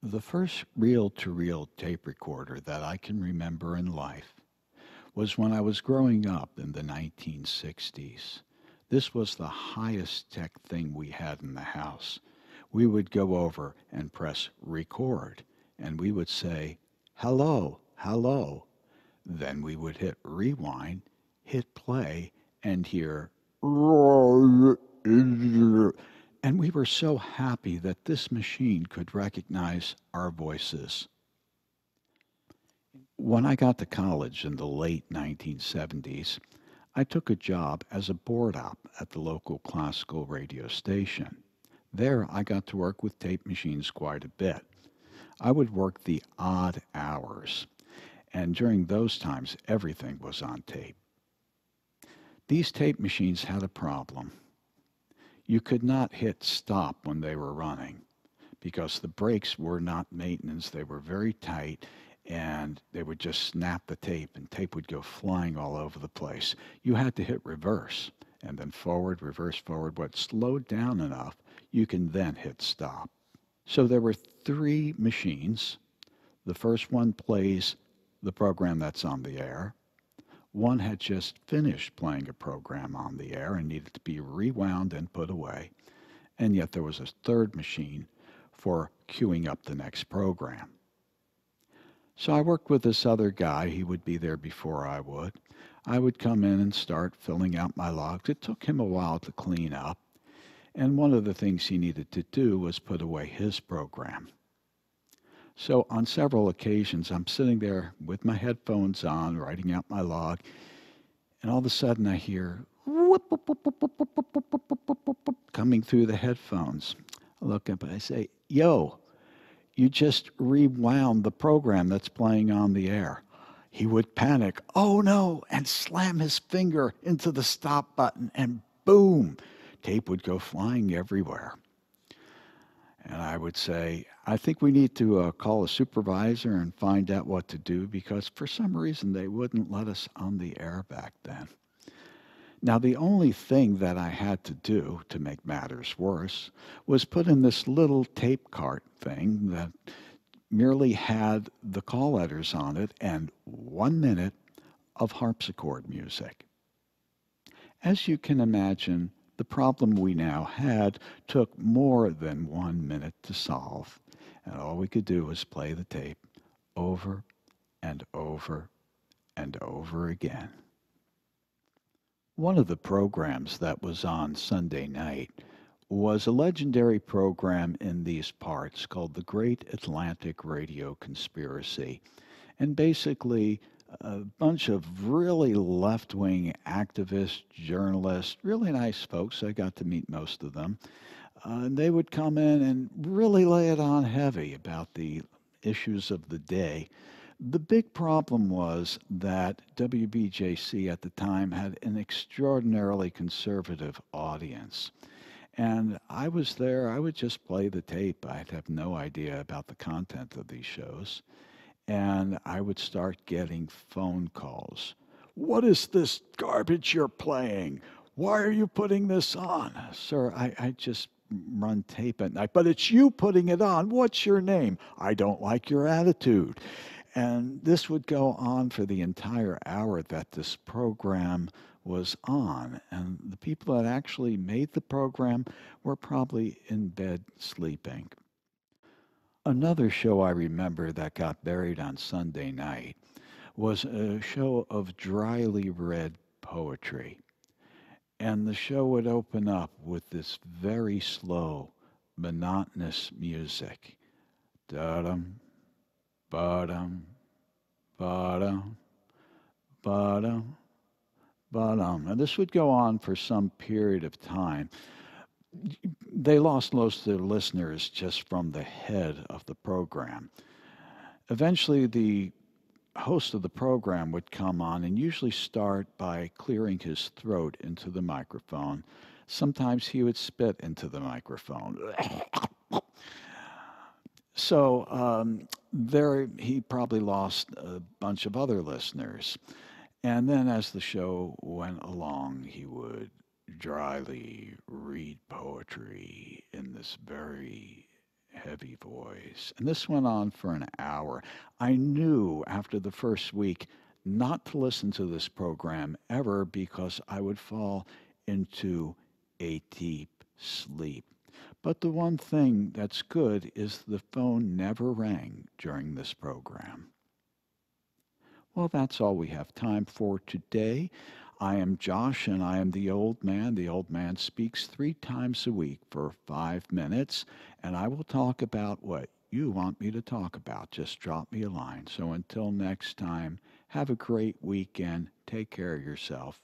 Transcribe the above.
The first reel-to-reel tape recorder that I can remember in life was when I was growing up in the 1960s. This was the highest tech thing we had in the house. We would go over and press record, and we would say, hello, hello. Then we would hit rewind, hit play, and hear, and we were so happy that this machine could recognize our voices. When I got to college in the late 1970s, I took a job as a board op at the local classical radio station. There, I got to work with tape machines quite a bit. I would work the odd hours, and during those times, everything was on tape. These tape machines had a problem. You could not hit stop when they were running because the brakes were not maintenance. They were very tight and they would just snap the tape and tape would go flying all over the place. You had to hit reverse and then forward, reverse, forward. But slowed down enough, you can then hit stop. So there were three machines. The first one plays the program that's on the air. One had just finished playing a program on the air and needed to be rewound and put away. And yet there was a third machine for queuing up the next program. So I worked with this other guy. He would be there before I would. I would come in and start filling out my logs. It took him a while to clean up. And one of the things he needed to do was put away his program. So on several occasions, I'm sitting there with my headphones on, writing out my log, and all of a sudden I hear whoop, whoop, whoop, whoop, whoop, whoop, whoop, whoop, whoop, whoop, whoop, whoop, coming through the headphones. I look up and I say, yo, you just rewound the program that's playing on the air. He would panic, oh no, and slam his finger into the stop button, and boom, tape would go flying everywhere. And I would say, I think we need to call a supervisor and find out what to do because for some reason they wouldn't let us on the air back then. Now, the only thing that I had to do to make matters worse was put in this little tape cart thing that merely had the call letters on it and 1 minute of harpsichord music. As you can imagine, the problem we now had took more than 1 minute to solve, and all we could do was play the tape over and over and over again. One of the programs that was on Sunday night was a legendary program in these parts called The Great Atlantic Radio Conspiracy. And basically, a bunch of really left wing activists, journalists, really nice folks. I got to meet most of them. And they would come in and really lay it on heavy about the issues of the day. The big problem was that WBJC at the time had an extraordinarily conservative audience. And I was there, I would just play the tape. I'd have no idea about the content of these shows. And I would start getting phone calls. What is this garbage you're playing? Why are you putting this on? Sir, I just run tape at night, but it's you putting it on. What's your name? I don't like your attitude. And this would go on for the entire hour that this program was on. And the people that actually made the program were probably in bed sleeping. Another show I remember that got buried on Sunday night was a show of dryly read poetry. And the show would open up with this very slow, monotonous music. Da-dum, ba-dum, ba-dum, ba-dum, ba-dum. And this would go on for some period of time. They lost most of their listeners just from the head of the program. Eventually, the host of the program would come on and usually start by clearing his throat into the microphone. Sometimes he would spit into the microphone. So there he probably lost a bunch of other listeners. And then as the show went along, he would dryly read poetry in this very heavy voice. And this went on for an hour. I knew after the first week not to listen to this program ever because I would fall into a deep sleep. But the one thing that's good is the phone never rang during this program. Well, that's all we have time for today. I am Josh, and I am the old man. The old man speaks 3 times a week for 5 minutes, and I will talk about what you want me to talk about. Just drop me a line. So until next time, have a great weekend. Take care of yourself.